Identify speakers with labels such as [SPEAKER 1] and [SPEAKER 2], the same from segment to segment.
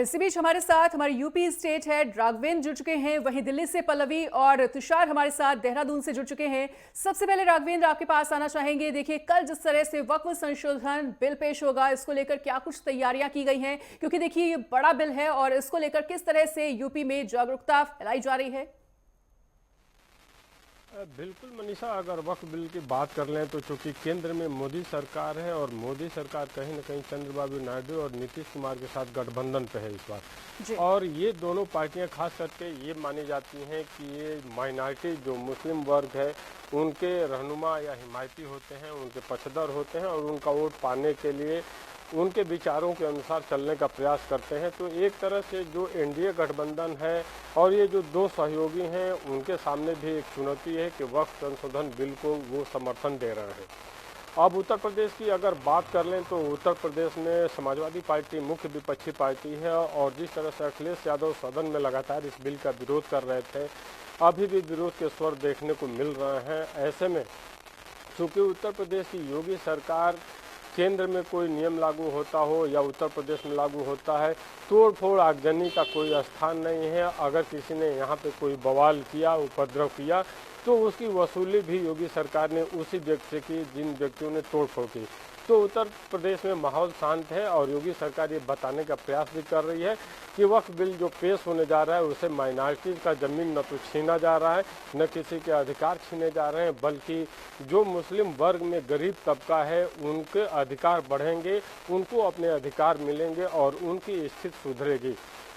[SPEAKER 1] इसी बीच हमारे साथ हमारे यूपी स्टेट हेड राघवेंद्र जुड़ चुके हैं, वहीं दिल्ली से पल्लवी और तुषार हमारे साथ देहरादून से जुड़ चुके हैं। सबसे पहले राघवेंद्र आपके पास आना चाहेंगे। देखिए, कल जिस तरह से वक्फ संशोधन बिल पेश होगा, इसको लेकर क्या कुछ तैयारियां की गई हैं? क्योंकि देखिए ये बड़ा बिल है और इसको लेकर किस तरह से यूपी में जागरूकता फैलाई जा रही है?
[SPEAKER 2] बिल्कुल मनीषा, अगर वक्फ बिल की बात कर लें तो चूंकि केंद्र में मोदी सरकार है और मोदी सरकार कहीं ना कहीं चंद्रबाबू नायडू और नीतीश कुमार के साथ गठबंधन पे है इस बार। और ये दोनों पार्टियां खास करके ये मानी जाती हैं कि ये माइनॉरिटी जो मुस्लिम वर्ग है उनके रहनुमा या हिमायती होते हैं, उनके पक्षधर होते हैं और उनका वोट पाने के लिए उनके विचारों के अनुसार चलने का प्रयास करते हैं। तो एक तरह से जो एनडीए गठबंधन है और ये जो दो सहयोगी हैं उनके सामने भी एक चुनौती है कि वक्फ संशोधन बिल को वो समर्थन दे रहे हैं। अब उत्तर प्रदेश की अगर बात कर लें तो उत्तर प्रदेश में समाजवादी पार्टी मुख्य विपक्षी पार्टी है और जिस तरह से अखिलेश यादव सदन में लगातार इस बिल का विरोध कर रहे थे, अभी भी विरोध के स्वर देखने को मिल रहे हैं। ऐसे में चूँकि उत्तर प्रदेश की योगी सरकार केंद्र में कोई नियम लागू होता हो या उत्तर प्रदेश में लागू होता है, तोड़ फोड़ आगजनी का कोई स्थान नहीं है। अगर किसी ने यहाँ पे कोई बवाल किया, उपद्रव किया, तो उसकी वसूली भी योगी सरकार ने उसी व्यक्ति से की जिन व्यक्तियों ने तोड़ फोड़ की। तो उत्तर प्रदेश में माहौल शांत है और योगी सरकार ये बताने का प्रयास भी कर रही है कि वक्फ बिल जो पेश होने जा रहा है उसे माइनॉरिटीज का जमीन न तो छीना जा रहा है, न किसी के अधिकार छीने जा रहे हैं, बल्कि जो मुस्लिम वर्ग में गरीब तबका है उनके अधिकार बढ़ेंगे, उनको अपने अधिकार मिलेंगे और उनकी स्थिति सुधरेगी।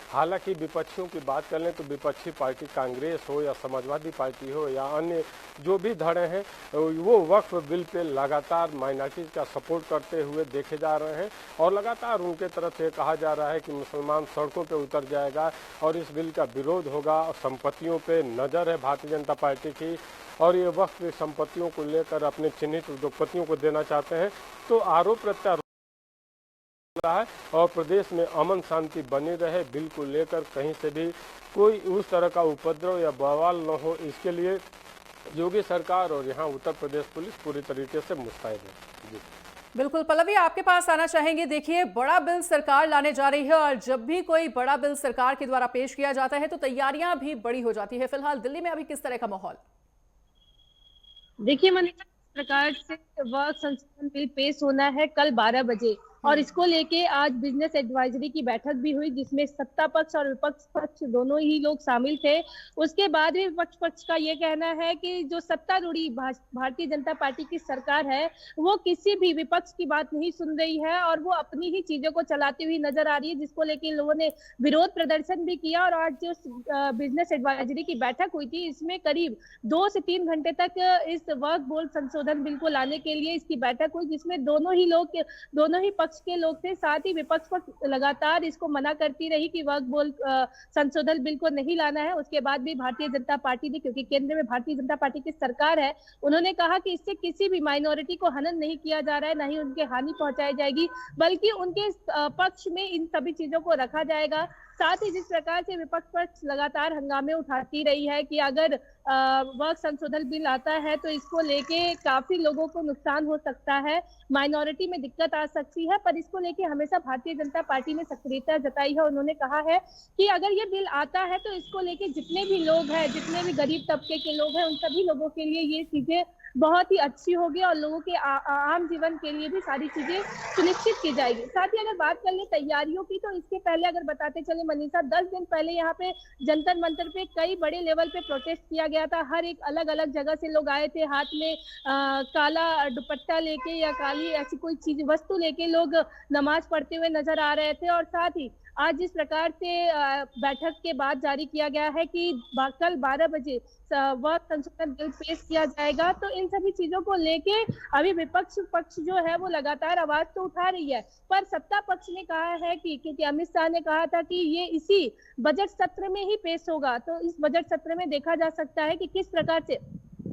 [SPEAKER 2] हालांकि विपक्षियों की बात कर लें तो विपक्षी पार्टी कांग्रेस हो या समाजवादी पार्टी हो या अन्य जो भी धड़े हैं वो वक्फ बिल पे लगातार माइनॉरिटीज का सपोर्ट करते हुए देखे जा रहे हैं और लगातार उनके तरफ से कहा जा रहा है कि मुसलमान सड़कों पे उतर जाएगा और इस बिल का विरोध होगा। संपत्तियों पे नज़र है भारतीय जनता पार्टी की और ये वक्फ संपत्तियों को लेकर अपने चिन्हित उद्योगपतियों को देना चाहते हैं। तो आरोप प्रत्यारोप रहा है और प्रदेश में अमन शांति बनी रहे, बिल को लेकर कहीं से भी कोई उस तरह का उपद्रव या बवाल न हो, इसके लिए योगी सरकार और यहाँ उत्तर प्रदेश पुलिस पूरी तरीके से मुस्तैद है। जी
[SPEAKER 1] बिल्कुल पल्लवी, आपके पास आना चाहेंगे। देखिए, बड़ा बिल सरकार लाने जा रही है और जब भी कोई बड़ा बिल सरकार के द्वारा पेश किया जाता है तो तैयारियां भी बड़ी हो जाती है। फिलहाल दिल्ली में अभी किस तरह का माहौल?
[SPEAKER 3] देखिए मनीषा, प्रकार से वक्फ संशोधन बिल पेश होना है कल 12 बजे और इसको लेके आज बिजनेस एडवाइजरी की बैठक भी हुई जिसमें सत्ता पक्ष और विपक्ष पक्ष दोनों ही लोग शामिल थे। उसके बाद भी विपक्ष पक्ष का ये कहना है कि जो सत्तारूढ़ी भारतीय जनता पार्टी की सरकार है वो किसी भी विपक्ष की बात नहीं सुन रही है और वो अपनी ही चीजों को चलाती हुई नजर आ रही है, जिसको लेके इन लोगों ने विरोध प्रदर्शन भी किया। और आज जो बिजनेस एडवाइजरी की बैठक हुई थी इसमें करीब 2 से 3 घंटे तक इस वक्फ बोर्ड संशोधन बिल को लाने के लिए इसकी बैठक हुई, जिसमें दोनों ही पक्ष के लोग थे। साथ ही विपक्ष पक्ष लगातार इसको मना करती रही कि वक्फ बोर्ड संशोधन बिल को नहीं लाना है। उसके बाद भी भारतीय जनता पार्टी ने, क्योंकि केंद्र में भारतीय जनता पार्टी की सरकार है, उन्होंने कहा कि इससे किसी भी माइनॉरिटी को हनन नहीं किया जा रहा है, ना ही उनके हानि पहुंचाई जाएगी, बल्कि उनके पक्ष में इन सभी चीजों को रखा जाएगा। साथ ही जिस प्रकार से विपक्ष पक्ष लगातार हंगामे उठाती रही है कि अगर वक्फ संशोधन बिल आता है तो इसको लेके काफी लोगों को नुकसान हो सकता है, माइनॉरिटी में दिक्कत आ सकती है, पर इसको लेके हमेशा भारतीय जनता पार्टी ने सक्रियता जताई है। उन्होंने कहा है कि अगर ये बिल आता है तो इसको लेके जितने भी लोग हैं, जितने भी गरीब तबके के लोग हैं, उन सभी लोगों के लिए ये चीजें बहुत ही अच्छी होगी और लोगों के आम जीवन के लिए भी सारी चीजें सुनिश्चित की जाएगी। साथ ही अगर बात कर ले तैयारियों की तो इसके पहले अगर बताते चले मनीषा, 10 दिन पहले यहाँ पे जंतर मंतर पे कई बड़े लेवल पे प्रोटेस्ट किया गया था। हर एक अलग अलग जगह से लोग आए थे, हाथ में काला दुपट्टा लेके या काली ऐसी कोई चीज वस्तु लेके लोग नमाज पढ़ते हुए नजर आ रहे थे। और साथ ही आज जिस प्रकार से बैठक के बाद जारी किया गया है कि कल 12 बजे वक्फ संशोधन बिल पेश किया जाएगा, तो इन सभी चीजों को लेके अभी विपक्ष पक्ष जो है वो लगातार आवाज तो उठा रही है, पर सत्ता पक्ष ने कहा है कि क्योंकि अमित शाह ने कहा था कि ये इसी बजट सत्र में ही पेश होगा, तो इस बजट सत्र में देखा जा सकता है कि किस प्रकार से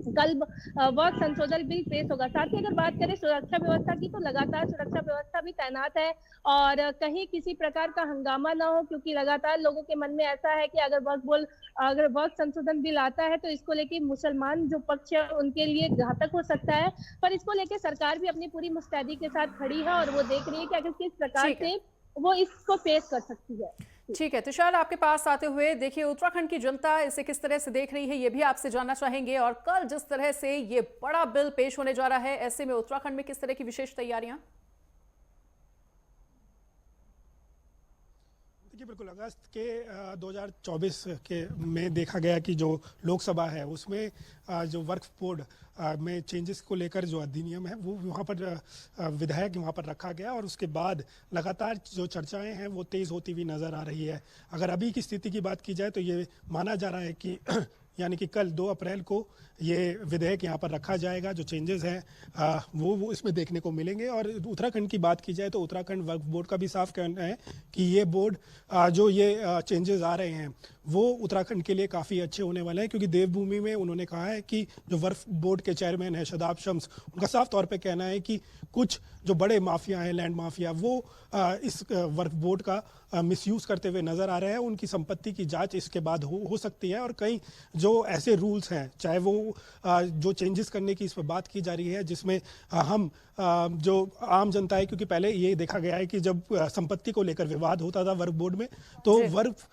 [SPEAKER 3] कल वक्फ संशोधन बिल पेश होगा। साथ ही अगर बात करें सुरक्षा व्यवस्था की तो लगातार सुरक्षा व्यवस्था भी तैनात है और कहीं किसी प्रकार का हंगामा ना हो, क्योंकि लगातार लोगों के मन में ऐसा है कि अगर वक्फ संशोधन बिल आता है तो इसको लेके मुसलमान जो पक्ष है उनके लिए घातक हो सकता है। पर इसको लेके सरकार भी अपनी पूरी मुस्तैदी के साथ खड़ी है और वो देख रही है कि अगर किस प्रकार से वो इसको पेश कर सकती है।
[SPEAKER 1] ठीक है तुषार, आपके पास आते हुए देखिए उत्तराखंड की जनता इसे किस तरह से देख रही है ये भी आपसे जानना चाहेंगे, और कल जिस तरह से ये बड़ा बिल पेश होने जा रहा है ऐसे में उत्तराखंड में किस तरह की विशेष तैयारियां?
[SPEAKER 4] देखिए बिल्कुल अगस्त के 2024 के में देखा गया कि जो लोकसभा है उसमें जो वर्क बोर्ड में चेंजेस को लेकर जो अधिनियम है वो वहाँ पर विधेयक वहाँ पर रखा गया, और उसके बाद लगातार जो चर्चाएं हैं वो तेज़ होती हुई नज़र आ रही है। अगर अभी की स्थिति की बात की जाए तो ये माना जा रहा है कि यानी कि कल 2 अप्रैल को ये विधेयक यहाँ पर रखा जाएगा। जो चेंजेस हैं वो इसमें देखने को मिलेंगे। और उत्तराखंड की बात की जाए तो उत्तराखंड वक्फ बोर्ड का भी साफ कहना है कि ये बोर्ड जो ये चेंजेस आ रहे हैं वो उत्तराखंड के लिए काफ़ी अच्छे होने वाले हैं, क्योंकि देवभूमि में उन्होंने कहा है कि जो वक्फ बोर्ड के चेयरमैन है शादाब शम्स, उनका साफ तौर पे कहना है कि कुछ जो बड़े माफिया हैं, लैंड माफिया, वो इस वक्फ बोर्ड का मिसयूज़ करते हुए नज़र आ रहे हैं। उनकी संपत्ति की जांच इसके बाद हो सकती है। और कई जो ऐसे रूल्स हैं, चाहे वो जो चेंजेस करने की इस पर बात की जा रही है जिसमें हम जो आम जनता है, क्योंकि पहले ये देखा गया है कि जब संपत्ति को लेकर विवाद होता था वक्फ बोर्ड में तो वक्फ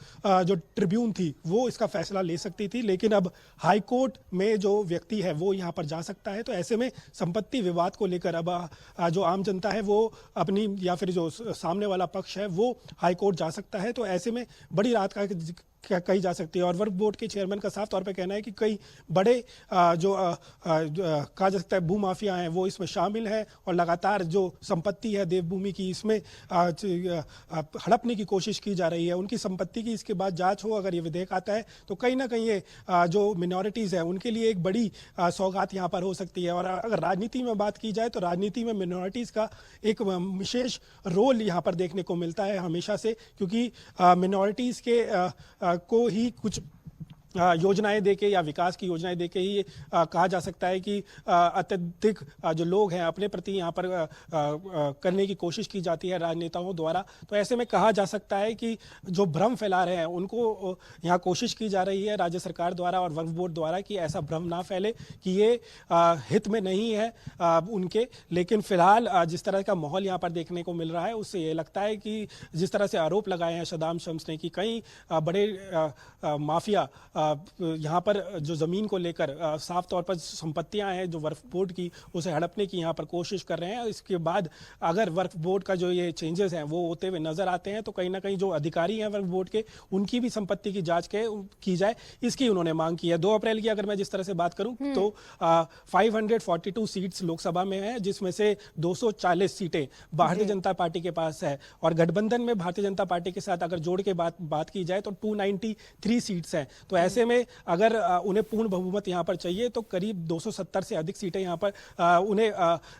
[SPEAKER 4] जो ट्रिब्यून थी वो इसका फैसला ले सकती थी, लेकिन अब हाई कोर्ट में जो व्यक्ति है वो यहाँ पर जा सकता है। तो ऐसे में संपत्ति विवाद को लेकर अब जो आम जनता है वो अपनी, या फिर जो सामने वाला पक्ष है वो हाई कोर्ट जा सकता है। तो ऐसे में बड़ी राहत का कही जा सकती है। और वक्फ बोर्ड के चेयरमैन का साफ तौर पे कहना है कि कई बड़े जो कहा जा सकता है भूमाफिया हैं वो इसमें शामिल हैं, और लगातार जो संपत्ति है देवभूमि की इसमें हड़पने की कोशिश की जा रही है। उनकी संपत्ति की इसके बाद जांच हो, अगर ये विधेयक आता है तो कहीं ना कहीं ये जो मिनॉरिटीज़ है उनके लिए एक बड़ी सौगात यहाँ पर हो सकती है। और अगर राजनीति में बात की जाए तो राजनीति में मिनॉरिटीज़ का एक विशेष रोल यहाँ पर देखने को मिलता है हमेशा से, क्योंकि मिनॉरिटीज़ के को ही कुछ योजनाएं देके या विकास की योजनाएं देके ही कहा जा सकता है कि अत्यधिक जो लोग हैं अपने प्रति यहाँ पर करने की कोशिश की जाती है राजनेताओं द्वारा। तो ऐसे में कहा जा सकता है कि जो भ्रम फैला रहे हैं उनको यहाँ कोशिश की जा रही है राज्य सरकार द्वारा और वक्फ बोर्ड द्वारा कि ऐसा भ्रम ना फैले कि ये हित में नहीं है उनके। लेकिन फिलहाल जिस तरह का माहौल यहाँ पर देखने को मिल रहा है उससे ये लगता है कि जिस तरह से आरोप लगाए हैं शादाब शम्स ने कि कई बड़े माफिया यहाँ पर जो ज़मीन को लेकर साफ तौर पर संपत्तियाँ हैं जो वक्फ बोर्ड की उसे हड़पने की यहाँ पर कोशिश कर रहे हैं। इसके बाद अगर वक्फ बोर्ड का जो ये चेंजेस हैं वो होते हुए नज़र आते हैं तो कहीं ना कहीं जो अधिकारी हैं वक्फ बोर्ड के उनकी भी संपत्ति की जाँच की जाए, इसकी उन्होंने मांग की है। 2 अप्रैल की अगर मैं जिस तरह से बात करूँ तो 542 सीट्स लोकसभा में है, जिसमें से 240 सीटें भारतीय जनता पार्टी के पास है, और गठबंधन में भारतीय जनता पार्टी के साथ अगर जोड़ के बात की जाए तो 293 सीट्स हैं। तो ऐसे में अगर उन्हें पूर्ण बहुमत यहाँ पर चाहिए तो करीब 270 से अधिक सीटें यहाँ पर उन्हें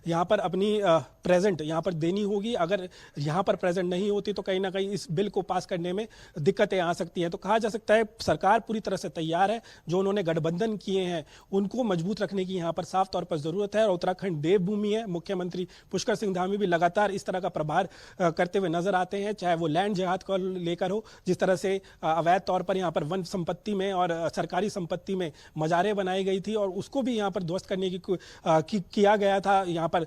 [SPEAKER 4] यहाँ पर अपनी प्रेजेंट यहाँ पर देनी होगी। अगर यहाँ पर प्रेजेंट नहीं होती तो कहीं ना कहीं इस बिल को पास करने में दिक्कतें आ सकती हैं। तो कहा जा सकता है सरकार पूरी तरह से तैयार है। जो उन्होंने गठबंधन किए हैं उनको मजबूत रखने की यहाँ पर साफ तौर पर जरूरत है। और उत्तराखंड देवभूमि है, मुख्यमंत्री पुष्कर सिंह धामी भी लगातार इस तरह का प्रभार करते हुए नजर आते हैं, चाहे वो लैंड जिहाद को लेकर हो, जिस तरह से अवैध तौर पर यहाँ पर वन संपत्ति में और सरकारी संपत्ति में मजारें बनाई गई थी और उसको भी यहाँ पर ध्वस्त करने की किया गया था। यहाँ पर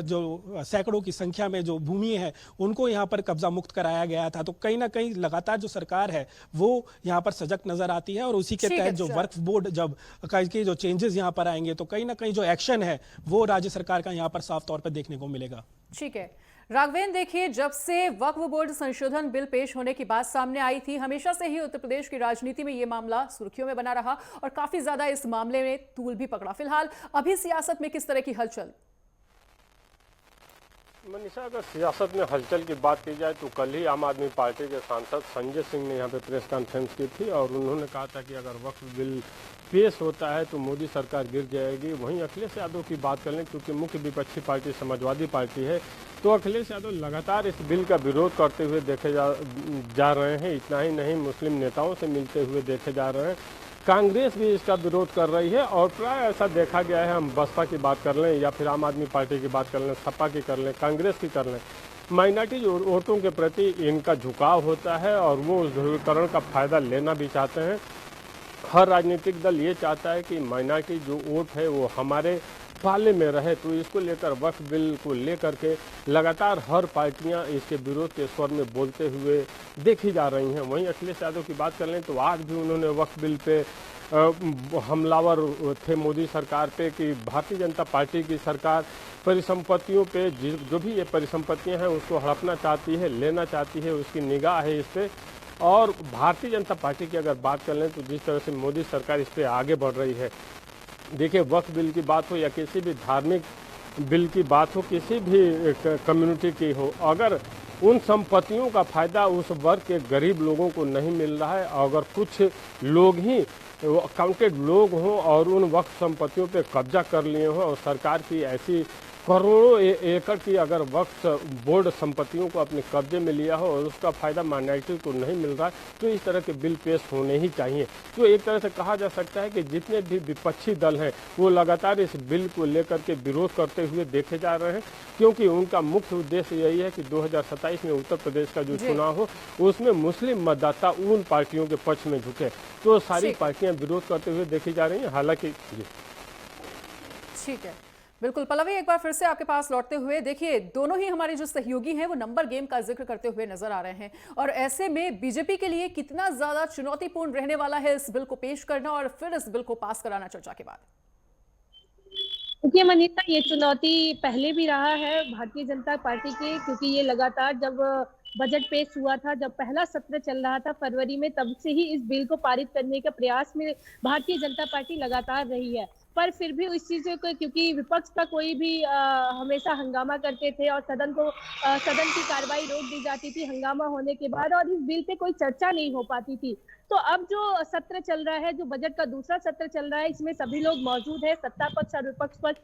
[SPEAKER 4] जो सैकड़ों की संख्या में जो भूमि है उनको यहाँ पर कब्जा मुक्त कराया गया था। तो कहीं ना कहीं लगातार जो सरकार है वो यहाँ पर सजग नजर आती है, और उसी के तहत जो वक्फ बोर्ड जब के जो चेंजेस यहाँ पर आएंगे तो कहीं ना कहीं जो एक्शन है वो राज्य सरकार का यहाँ पर साफ तौर पर देखने को मिलेगा।
[SPEAKER 1] ठीक है राघवेंद्र, देखिए जब से वक्फ बोर्ड संशोधन बिल पेश होने की बात सामने आई थी हमेशा से ही उत्तर प्रदेश की राजनीति में ये मामला सुर्खियों में बना रहा और काफी ज्यादा इस मामले में तूल भी पकड़ा। फिलहाल अभी सियासत में किस तरह की हलचल?
[SPEAKER 2] मनीषा, अगर सियासत में हलचल की बात की जाए तो कल ही आम आदमी पार्टी के सांसद संजय सिंह ने यहाँ पे प्रेस कॉन्फ्रेंस की थी और उन्होंने कहा था कि अगर वक्फ बिल पेश होता है तो मोदी सरकार गिर जाएगी। वहीं अखिलेश यादव की बात कर लें, क्योंकि मुख्य विपक्षी पार्टी समाजवादी पार्टी है, तो अखिलेश यादव लगातार इस बिल का विरोध करते हुए देखे जा रहे हैं। इतना ही नहीं, मुस्लिम नेताओं से मिलते हुए देखे जा रहे हैं। कांग्रेस भी इसका विरोध कर रही है और प्राय ऐसा देखा गया है, हम बसपा की बात कर लें या फिर आम आदमी पार्टी की बात कर लें, सपा की कर लें, कांग्रेस की कर लें, माइनॉरिटी वोटों के प्रति इनका झुकाव होता है और वो उस ध्रुवीकरण का फायदा लेना भी चाहते हैं। हर राजनीतिक दल ये चाहता है कि माइनॉरिटी जो वोट है वो हमारे पाले में रहे। तो इसको लेकर वक्फ बिल को लेकर के लगातार हर पार्टियां इसके विरोध के स्वर में बोलते हुए देखी जा रही हैं। वहीं अखिलेश यादव की बात कर लें तो आज भी उन्होंने वक्फ बिल पे हमलावर थे मोदी सरकार पे कि भारतीय जनता पार्टी की सरकार परिसंपत्तियों पे जो भी ये परिसंपत्तियां हैं उसको हड़पना चाहती है, लेना चाहती है, उसकी निगाह है इस पे। और भारतीय जनता पार्टी की अगर बात कर लें तो जिस तरह से मोदी सरकार इस पे आगे बढ़ रही है, देखिए वक्फ बिल की बात हो या किसी भी धार्मिक बिल की बात हो, किसी भी कम्युनिटी की हो, अगर उन संपत्तियों का फायदा उस वर्ग के गरीब लोगों को नहीं मिल रहा है, अगर कुछ लोग ही अकाउंटेड लोग हों और उन वक्फ संपत्तियों पे कब्जा कर लिए हों और सरकार की ऐसी करोड़ों एकड़ की अगर वक्फ बोर्ड संपत्तियों को अपने कब्जे में लिया हो और उसका फायदा माइनॉरिटी को नहीं मिल रहा है, तो इस तरह के बिल पेश होने ही चाहिए। तो एक तरह से कहा जा सकता है कि जितने भी विपक्षी दल हैं वो लगातार इस बिल को लेकर के विरोध करते हुए देखे जा रहे हैं, क्योंकि उनका मुख्य उद्देश्य यही है कि 2027 में उत्तर प्रदेश का जो चुनाव हो उसमें मुस्लिम मतदाता उन पार्टियों के पक्ष में झुके। तो सारी पार्टियां विरोध करते हुए देखी जा रही हैं। हालांकि
[SPEAKER 1] ठीक है, बिल्कुल पल्लवी, एक बार फिर से आपके पास लौटते हुए, देखिए दोनों ही हमारे जो सहयोगी हैं वो नंबर गेम का जिक्र करते हुए नजर आ रहे हैं, और ऐसे में बीजेपी के लिए कितना ज्यादा चुनौतीपूर्ण रहने वाला है इस बिल को पेश करना और फिर इस बिल को पास कराना चर्चा के बाद।
[SPEAKER 3] देखिए मनीषा, ये चुनौती पहले भी रहा है भारतीय जनता पार्टी के, क्योंकि ये लगातार जब बजट पेश हुआ था, जब पहला सत्र चल रहा था फरवरी में, तब से ही इस बिल को पारित करने के प्रयास में भारतीय जनता पार्टी लगातार रही है। पर फिर भी इस चीज को, क्योंकि विपक्ष का कोई भी हमेशा हंगामा करते थे और सदन की कार्रवाई रोक दी जाती थी हंगामा होने के बाद, और इस बिल पे कोई चर्चा नहीं हो पाती थी। तो अब जो सत्र चल रहा है, जो बजट का दूसरा सत्र चल रहा है, इसमें सभी लोग मौजूद है, सत्ता पक्ष और विपक्ष पक्ष,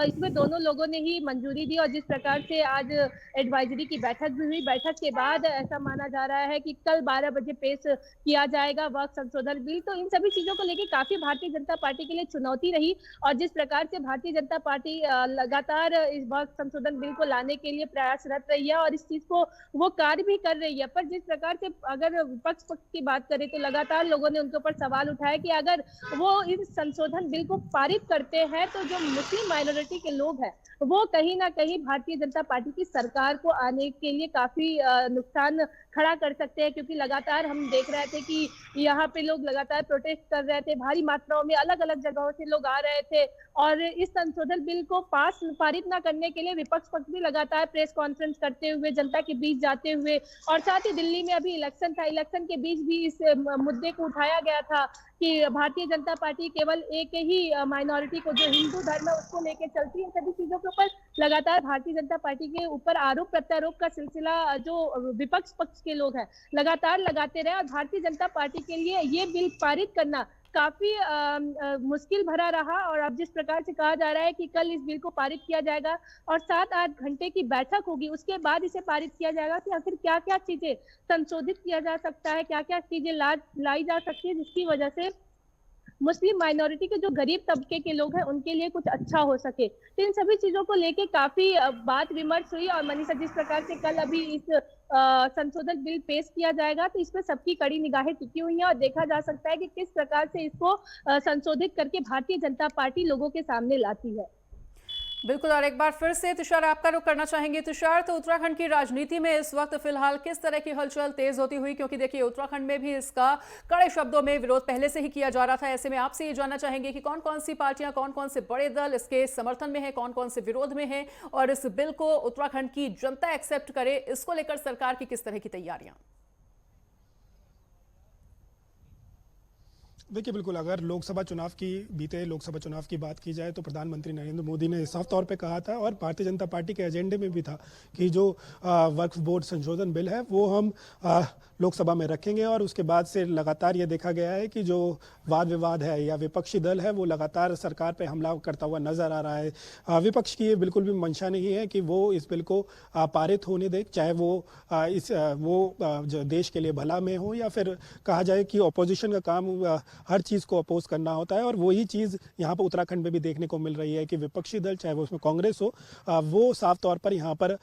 [SPEAKER 3] इसमें दोनों लोगों ने ही मंजूरी दी। और जिस प्रकार से आज एडवाइजरी की बैठक भी हुई, बैठक के बाद ऐसा माना जा रहा है कि कल 12 बजे पेश किया जाएगा वक्फ संशोधन बिल। तो इन सभी चीजों को लेकर काफी भारतीय जनता पार्टी के लिए चुनौती रही, और जिस प्रकार से भारतीय जनता पार्टी लगातार इस वक्फ संशोधन बिल को लाने के लिए प्रयासरत रही है और इस चीज को वो कार्य भी कर रही है। पर जिस प्रकार से अगर विपक्ष पक्ष की बात करें तो लगातार लोगों ने उनके ऊपर सवाल उठाया कि अगर वो इस संशोधन बिल को पारित करते हैं तो जो मुस्लिम माइनॉरिटी के लोग हैं वो कहीं ना कहीं भारतीय जनता पार्टी की सरकार को आने के लिए काफी नुकसान खड़ा कर सकते हैं, क्योंकि लगातार हम देख रहे थे कि यहाँ पे लोग लगातार प्रोटेस्ट कर रहे थे, भारी मात्राओं में अलग अलग जगहों से लोग आ रहे थे, और इस संशोधन बिल को पारित न करने के लिए विपक्ष पक्ष भी लगातार प्रेस कॉन्फ्रेंस करते हुए जनता के बीच जाते हुए, और साथ ही दिल्ली में अभी इलेक्शन था, इलेक्शन के बीच भी इस मुद्दे को उठाया गया था कि भारतीय जनता पार्टी केवल एक ही माइनॉरिटी को, जो हिंदू धर्म है, उसको लेके चलती है। इन सभी चीजों के ऊपर लगातार भारतीय जनता पार्टी के ऊपर आरोप प्रत्यारोप का सिलसिला जो विपक्ष पक्ष के लोग हैं लगातार लगाते रहे, और भारतीय जनता पार्टी के लिए ये बिल पारित करना काफी मुश्किल भरा रहा। और अब जिस प्रकार से कहा जा रहा है कि कल इस बिल को पारित किया जाएगा और 7-8 घंटे की बैठक होगी, उसके बाद इसे पारित किया जाएगा कि आखिर क्या क्या चीजें संशोधित किया जा सकता है, क्या क्या चीजें लाई जा सकती है जिसकी वजह से मुस्लिम माइनॉरिटी के जो गरीब तबके के लोग हैं उनके लिए कुछ अच्छा हो सके। तो इन सभी चीजों को लेके काफी बात विमर्श हुई। और मनीषा, जिस प्रकार से कल अभी इस संशोधन बिल पेश किया जाएगा तो इसमें सबकी कड़ी निगाहें टिकी हुई हैं और देखा जा सकता है कि किस प्रकार से इसको संशोधित करके भारतीय जनता पार्टी लोगों के सामने लाती है।
[SPEAKER 1] बिल्कुल, और एक बार फिर से तुषार आपका रुख करना चाहेंगे। तुषार, तो उत्तराखंड की राजनीति में इस वक्त फिलहाल किस तरह की हलचल तेज होती हुई, क्योंकि देखिए उत्तराखंड में भी इसका कड़े शब्दों में विरोध पहले से ही किया जा रहा था। ऐसे में आपसे ये जानना चाहेंगे कि कौन कौन सी पार्टियां, कौन कौन से बड़े दल इसके समर्थन में है, कौन कौन से विरोध में है, और इस बिल को उत्तराखंड की जनता एक्सेप्ट करे, इसको लेकर सरकार की किस तरह की तैयारियां?
[SPEAKER 4] देखिए बिल्कुल, अगर बीते लोकसभा चुनाव की बात की जाए तो प्रधानमंत्री नरेंद्र मोदी ने साफ तौर पे कहा था, और भारतीय जनता पार्टी के एजेंडे में भी था, कि जो वक्फ बोर्ड संशोधन बिल है वो हम लोकसभा में रखेंगे। और उसके बाद से लगातार ये देखा गया है कि जो वाद विवाद है या विपक्षी दल है वो लगातार सरकार पे हमला करता हुआ नजर आ रहा है। विपक्ष की ये बिल्कुल भी मंशा नहीं है कि वो इस बिल को पारित होने दे, चाहे वो जो देश के लिए भला में हो, या फिर कहा जाए कि ऑपोजिशन का काम हर चीज़ को अपोज करना होता है। और वही चीज़ यहाँ पर उत्तराखंड में भी देखने को मिल रही है कि विपक्षी दल, चाहे वो उसमें कांग्रेस हो, वो साफ तौर पर यहाँ पर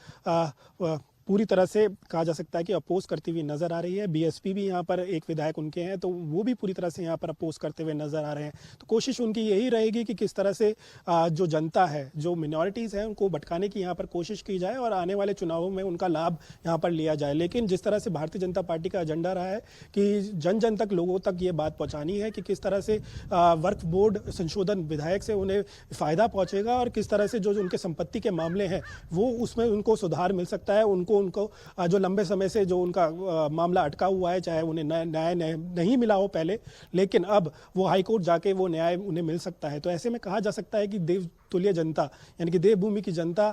[SPEAKER 4] पूरी तरह से कहा जा सकता है कि अपोज करती हुई नजर आ रही है। बीएसपी भी यहाँ पर एक विधायक उनके हैं, तो वो भी पूरी तरह से यहाँ पर अपोज करते हुए नजर आ रहे हैं। तो कोशिश उनकी यही रहेगी कि किस तरह से जो जनता है, जो मिनॉरिटीज़ हैं, उनको भटकाने की यहाँ पर कोशिश की जाए और आने वाले चुनावों में उनका लाभ यहाँ पर लिया जाए। लेकिन जिस तरह से भारतीय जनता पार्टी का एजेंडा रहा है कि जन जन तक, लोगों तक ये बात पहुँचानी है कि किस तरह से वक्फ बोर्ड संशोधन विधायक से उन्हें फ़ायदा पहुँचेगा और किस तरह से जो उनके संपत्ति के मामले हैं वो उसमें उनको सुधार मिल सकता है। उनको जो लंबे समय से जो उनका मामला अटका हुआ है, चाहे उन्हें न्याय नहीं मिला हो पहले, लेकिन अब वो हाईकोर्ट जाके वो न्याय उन्हें मिल सकता है। तो ऐसे में कहा जा सकता है कि देवतुल्य जनता, यानी कि देवभूमि की जनता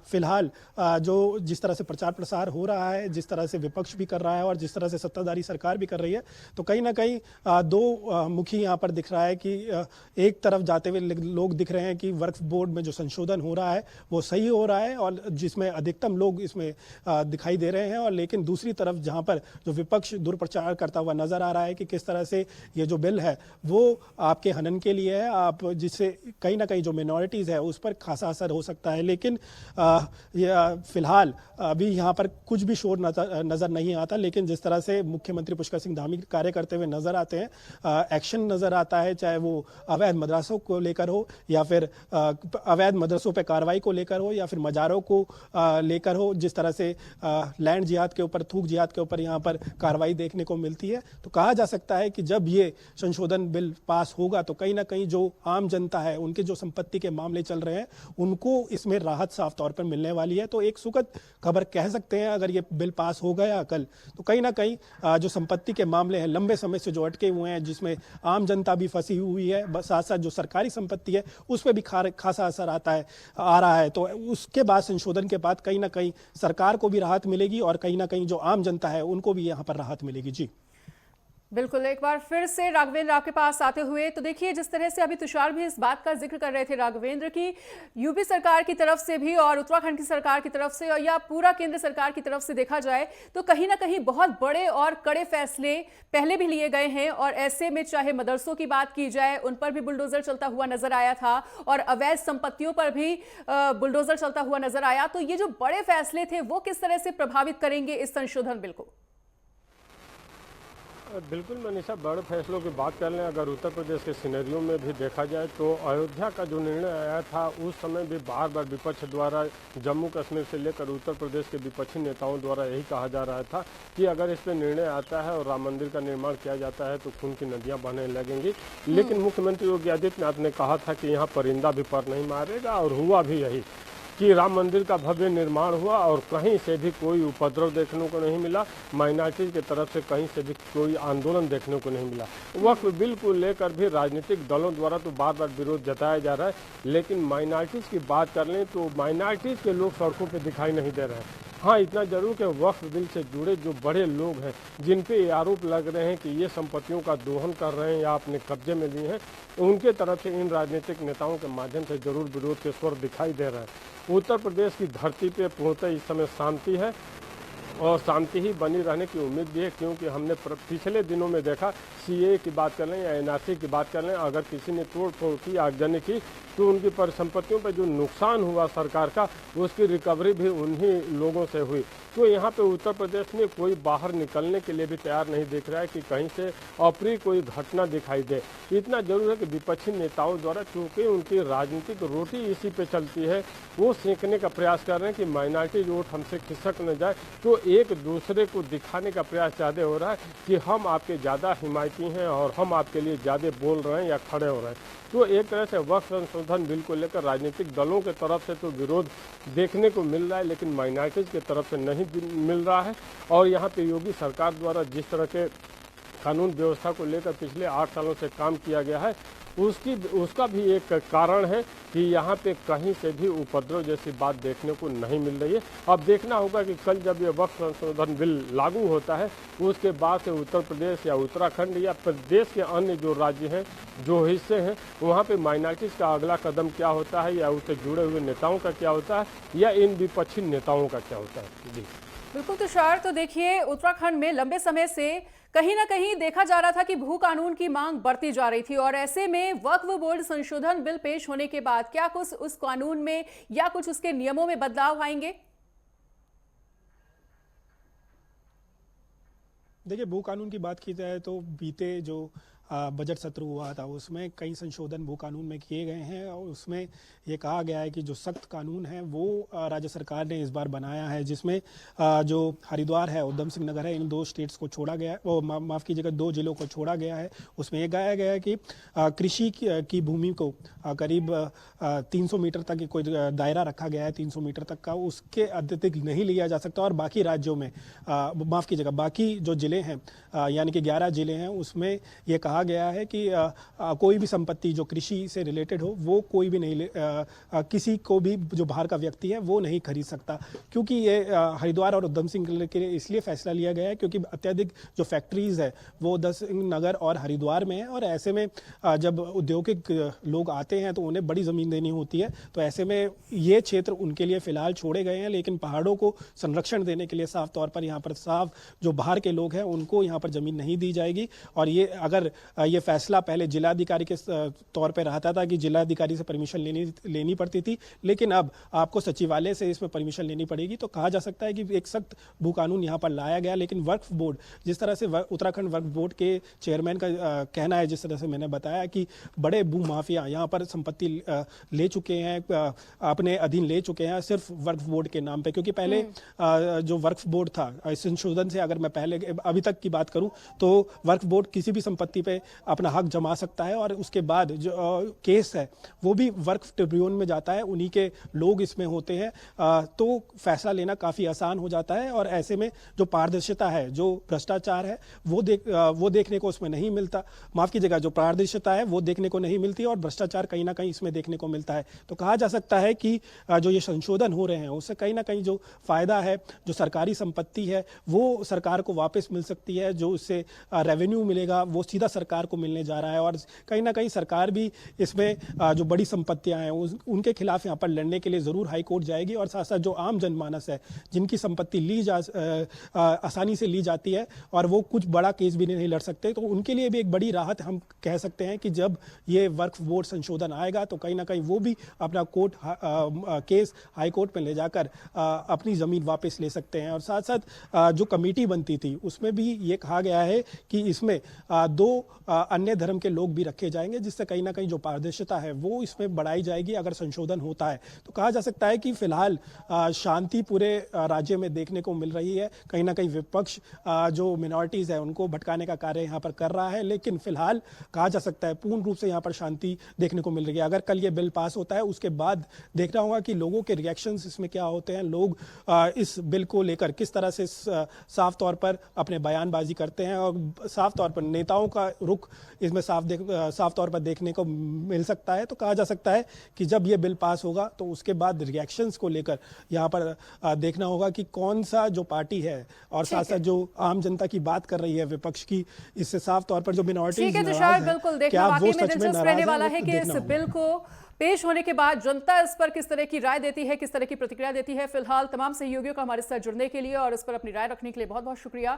[SPEAKER 4] फिलहाल जो जिस तरह से प्रचार प्रसार हो रहा है, जिस तरह से विपक्ष भी कर रहा है और जिस तरह से सत्ताधारी सरकार भी कर रही है, तो कहीं ना कहीं दो मुखी यहाँ पर दिख रहा है कि एक तरफ जाते हुए लोग दिख रहे हैं कि वक्फ बोर्ड में जो संशोधन हो रहा है वो सही हो रहा है और जिसमें अधिकतम लोग इसमें दिखाई दे रहे हैं, और लेकिन दूसरी तरफ जहां पर जो विपक्ष दुष्प्रचार करता हुआ नजर आ रहा है कि किस तरह से ये जो बिल है वो आपके हनन के लिए है, आप जिससे कहीं ना कहीं जो मिनॉरिटीज़ है उस पर खासा असर हो सकता है। लेकिन फिलहाल अभी यहाँ पर कुछ भी शोर नज़र नहीं आता। लेकिन जिस तरह से मुख्यमंत्री पुष्कर सिंह धामी कार्य करते हुए नजर आते हैं, एक्शन नज़र आता है, चाहे वो अवैध मदरसों को लेकर हो या फिर अवैध मदरसों पर कार्रवाई को लेकर हो या फिर मज़ारों को लेकर हो, जिस तरह से लैंड जिहाद के ऊपर, थूक जिहाद के ऊपर यहाँ पर कार्रवाई देखने को मिलती है। तो कहा जा सकता है कि जब ये संशोधन बिल पास होगा तो कहीं ना कहीं जो आम जनता है, उनके जो संपत्ति के मामले चल रहे हैं, उनको इसमें राहत साफ तौर पर मिलने वाली है। तो एक सुखद खबर कह सकते हैं अगर ये बिल पास हो गया कल, तो कहीं ना कहीं जो संपत्ति के मामले हैं लंबे समय से जो अटके हुए हैं, जिसमें आम जनता भी फंसी हुई है, साथ साथ जो सरकारी संपत्ति है उस पर भी खासा असर आ रहा है। तो उसके बाद, संशोधन के बाद, कहीं ना कहीं सरकार को भी राहत मिलेगी और कहीं ना कहीं जो आम जनता है उनको भी यहाँ पर राहत मिलेगी। जी
[SPEAKER 1] बिल्कुल, एक बार फिर से राघवेंद्र आपके पास आते हुए, तो देखिए जिस तरह से अभी तुषार भी इस बात का जिक्र कर रहे थे राघवेंद्र की, यूपी सरकार की तरफ से भी और उत्तराखंड की सरकार की तरफ से या पूरा केंद्र सरकार की तरफ से देखा जाए तो कहीं ना कहीं बहुत बड़े और कड़े फैसले पहले भी लिए गए हैं। और ऐसे में चाहे मदरसों की बात की जाए, उन पर भी बुलडोजर चलता हुआ नजर आया था और अवैध संपत्तियों पर भी बुलडोजर चलता हुआ नजर आया। तो ये जो बड़े फैसले थे वो किस तरह से प्रभावित करेंगे इस संशोधन बिल को?
[SPEAKER 2] बिल्कुल मनीषा, बड़े फैसलों की बात कर लें, अगर उत्तर प्रदेश के सिनेरियो में भी देखा जाए तो अयोध्या का जो निर्णय आया था उस समय भी बार बार विपक्ष द्वारा, जम्मू कश्मीर से लेकर उत्तर प्रदेश के विपक्षी नेताओं द्वारा यही कहा जा रहा था कि अगर इस पर निर्णय आता है और राम मंदिर का निर्माण किया जाता है तो खून की नदियां बहने लगेंगी। लेकिन मुख्यमंत्री योगी आदित्यनाथ ने कहा था कि यहाँ परिंदा भी पर नहीं मारेगा, और हुआ भी यही कि राम मंदिर का भव्य निर्माण हुआ और कहीं से भी कोई उपद्रव देखने को नहीं मिला, माइनॉरिटीज की तरफ से कहीं से भी कोई आंदोलन देखने को नहीं मिला। वक्फ बिल को लेकर भी राजनीतिक दलों द्वारा तो बार बार विरोध जताया जा रहा है, लेकिन माइनॉरिटीज की बात कर लें तो माइनॉरिटीज के लोग सड़कों पर दिखाई नहीं दे रहे हैं। हाँ, इतना जरूर कि वक्फ बिल से जुड़े जो बड़े लोग हैं, जिन पे ये आरोप लग रहे हैं कि ये संपत्तियों का दोहन कर रहे हैं या अपने कब्जे में लिए हैं, उनके तरफ से इन राजनीतिक नेताओं के माध्यम से जरूर विरोध के स्वर दिखाई दे रहे हैं। उत्तर प्रदेश की धरती पे पूर्णतः इस समय शांति है और शांति ही बनी रहने की उम्मीद भी है, क्योंकि हमने पिछले दिनों में देखा, सीए की बात कर लें या एनआरसी की बात कर लें, अगर किसी ने तोड़ फोड़ की, आगजनी की, तो उनकी परिसंपत्तियों पर जो नुकसान हुआ सरकार का, उसकी रिकवरी भी उन्हीं लोगों से हुई। तो यहाँ पे उत्तर प्रदेश में कोई बाहर निकलने के लिए भी तैयार नहीं दिख रहा है कि कहीं से अप्रिय कोई घटना दिखाई दे। इतना जरूर है कि विपक्षी नेताओं द्वारा, चूँकि उनकी राजनीतिक रोटी इसी पे चलती है, वो सेंकने का प्रयास कर रहे हैं कि माइनॉरिटी वोट हमसे खिसक न जाए, तो एक दूसरे को दिखाने का प्रयास ज़्यादा हो रहा है कि हम आपके ज़्यादा हिमायती हैं और हम आपके लिए ज़्यादा बोल रहे हैं या खड़े हो रहे हैं। तो एक तरह से वक्फ संशोधन बिल को लेकर राजनीतिक दलों के तरफ से तो विरोध देखने को मिल रहा है, लेकिन माइनॉरिटीज़ की तरफ से नहीं मिल रहा है। और यहाँ पे योगी सरकार द्वारा जिस तरह के कानून व्यवस्था को लेकर पिछले 8 सालों से काम किया गया है, उसका भी एक कारण है कि यहाँ पे कहीं से भी उपद्रव जैसी बात देखने को नहीं मिल रही है। अब देखना होगा कि कल जब ये वक्फ संशोधन बिल लागू होता है, उसके बाद से उत्तर प्रदेश या उत्तराखंड या प्रदेश के अन्य जो राज्य हैं, जो हिस्से हैं, वहाँ पे माइनॉरिटीज़ का अगला कदम क्या होता है, या उससे जुड़े हुए नेताओं का क्या होता है, या इन विपक्षी नेताओं का क्या होता है। जी
[SPEAKER 1] बिल्कुल तुषार, तो देखिए उत्तराखंड में लंबे समय से कहीं ना कहीं देखा जा रहा था कि भू कानून की मांग बढ़ती जा रही थी, और ऐसे में वक्फ बोर्ड संशोधन बिल पेश होने के बाद क्या कुछ उस कानून में या कुछ उसके नियमों में बदलाव आएंगे?
[SPEAKER 4] देखिए, भू कानून की बात की जाए तो बीते जो बजट सत्र हुआ था उसमें कई संशोधन भू कानून में किए गए हैं और उसमें ये कहा गया है कि जो सख्त कानून है वो राज्य सरकार ने इस बार बनाया है, जिसमें जो हरिद्वार है, उधम सिंह नगर है, इन 2 स्टेट्स को छोड़ा गया है, वो माफ़ कीजिएगा 2 जिलों को छोड़ा गया है। उसमें ये कहा गया है कि कृषि की भूमि को करीब 300 मीटर तक कोई दायरा रखा गया है, 300 मीटर तक का, उसके अत्यधिक नहीं लिया जा सकता। और बाकी राज्यों में माफ़ कीजिएगा बाकी जो ज़िले हैं यानी कि 11 ज़िले हैं उसमें ये कहा गया है कि कोई भी संपत्ति जो कृषि से रिलेटेड हो वो कोई भी नहीं किसी को भी जो बाहर का व्यक्ति है वो नहीं खरीद सकता। क्योंकि ये हरिद्वार और उधम सिंह के लिए इसलिए फैसला लिया गया है क्योंकि अत्यधिक जो फैक्ट्रीज है वो उधम सिंह नगर और हरिद्वार में है, और ऐसे में जब औद्योगिक लोग आते हैं तो उन्हें बड़ी ज़मीन देनी होती है। तो ऐसे में ये क्षेत्र उनके लिए फ़िलहाल छोड़े गए हैं, लेकिन पहाड़ों को संरक्षण देने के लिए साफ तौर पर यहाँ पर साफ जो बाहर के लोग हैं उनको यहाँ पर ज़मीन नहीं दी जाएगी। और ये अगर ये फैसला पहले जिलाधिकारी के तौर पे रहता था कि जिलाधिकारी से परमिशन लेनी पड़ती थी, लेकिन अब आपको सचिवालय से इसमें परमिशन लेनी पड़ेगी। तो कहा जा सकता है कि एक सख्त भू कानून यहाँ पर लाया गया। लेकिन वक्फ बोर्ड, जिस तरह से उत्तराखंड वक्फ बोर्ड के चेयरमैन का कहना है, जिस तरह से मैंने बताया कि बड़े भू माफिया यहाँ पर संपत्ति ले चुके हैं, अपने अधीन ले चुके हैं सिर्फ वक्फ बोर्ड के नाम पे। क्योंकि पहले जो वक्फ बोर्ड था, संशोधन से अगर मैं पहले अभी तक की बात करूं तो वक्फ बोर्ड किसी भी संपत्ति पे अपना हक जमा सकता है और उसके बाद जो केस है वो भी वक्फ ट्रिब्यूनल में जाता है, उन्हीं के लोग इसमें होते हैं, तो फैसला लेना काफ़ी आसान हो जाता है। और ऐसे में जो पारदर्शिता है, जो भ्रष्टाचार है वो देखने को उसमें नहीं मिलता। माफ़ कीजिएगा, जो पारदर्शिता है वो देखने को नहीं मिलती और भ्रष्टाचार कहीं ना कहीं इसमें देखने को मिलता है। तो कहा जा सकता है कि जो ये संशोधन हो रहे हैं उससे कहीं ना कहीं जो फ़ायदा है, जो सरकारी संपत्ति है वो सरकार को वापस मिल सकती है, जो उससे रेवेन्यू मिलेगा वो सीधा सरकार को मिलने जा रहा है। और कहीं ना कहीं सरकार भी इसमें जो बड़ी संपत्तियां हैं उनके खिलाफ यहाँ पर लड़ने के लिए ज़रूर हाई कोर्ट जाएगी। और साथ साथ जो आम जनमानस है, जिनकी संपत्ति आसानी से ली जाती है और वो कुछ बड़ा केस भी नहीं लड़ सकते, तो उनके लिए भी एक बड़ी राहत हम कह सकते हैं कि जब ये वक्फ बोर्ड संशोधन आएगा तो कहीं ना कहीं वो भी अपना केस हाई कोर्ट में ले जाकर अपनी ज़मीन वापस ले सकते हैं। और साथ साथ जो कमेटी बनती थी उसमें भी ये कहा गया है कि इसमें 2 अन्य धर्म के लोग भी रखे जाएंगे, जिससे कहीं ना कहीं जो पारदर्शिता है वो इसमें बढ़ाई जाएगी अगर संशोधन होता है। तो कहा जा सकता है कि फिलहाल शांति पूरे राज्य में देखने को मिल रही है। कहीं ना कहीं विपक्ष जो मिनॉरिटीज़ है उनको भटकाने का कार्य यहाँ पर कर रहा है, लेकिन फिलहाल कहा जा सकता है पूर्ण रूप से यहाँ पर शांति देखने को मिल रही है। अगर कल ये बिल पास होता है उसके बाद देखना होगा कि लोगों के रिएक्शंस इसमें क्या होते हैं, लोग इस बिल को लेकर किस तरह से साफ तौर पर अपने बयानबाजी करते हैं और साफ तौर पर नेताओं का रुख इसमें साफ तौर पर देखने को मिल सकता है। तो कहा जा सकता है कि जब ये बिल पास होगा तो उसके बाद रिएक्शंस को लेकर यहाँ पर देखना होगा कि कौन सा जो पार्टी है और साथ साथ जो आम जनता की बात कर रही है विपक्ष की, इससे साफ तौर पर जो मिनॉरिटीज
[SPEAKER 1] नाराज हैं, बिल्कुल देखना वाकई में दिलचस्प रहने वाला है कि इस बिल को पेश होने के बाद जनता इस पर किस तरह की राय देती है, किस तरह की प्रतिक्रिया देती है। फिलहाल तमाम सहयोगियों का हमारे साथ जुड़ने के लिए और इस पर अपनी राय रखने के लिए बहुत बहुत शुक्रिया।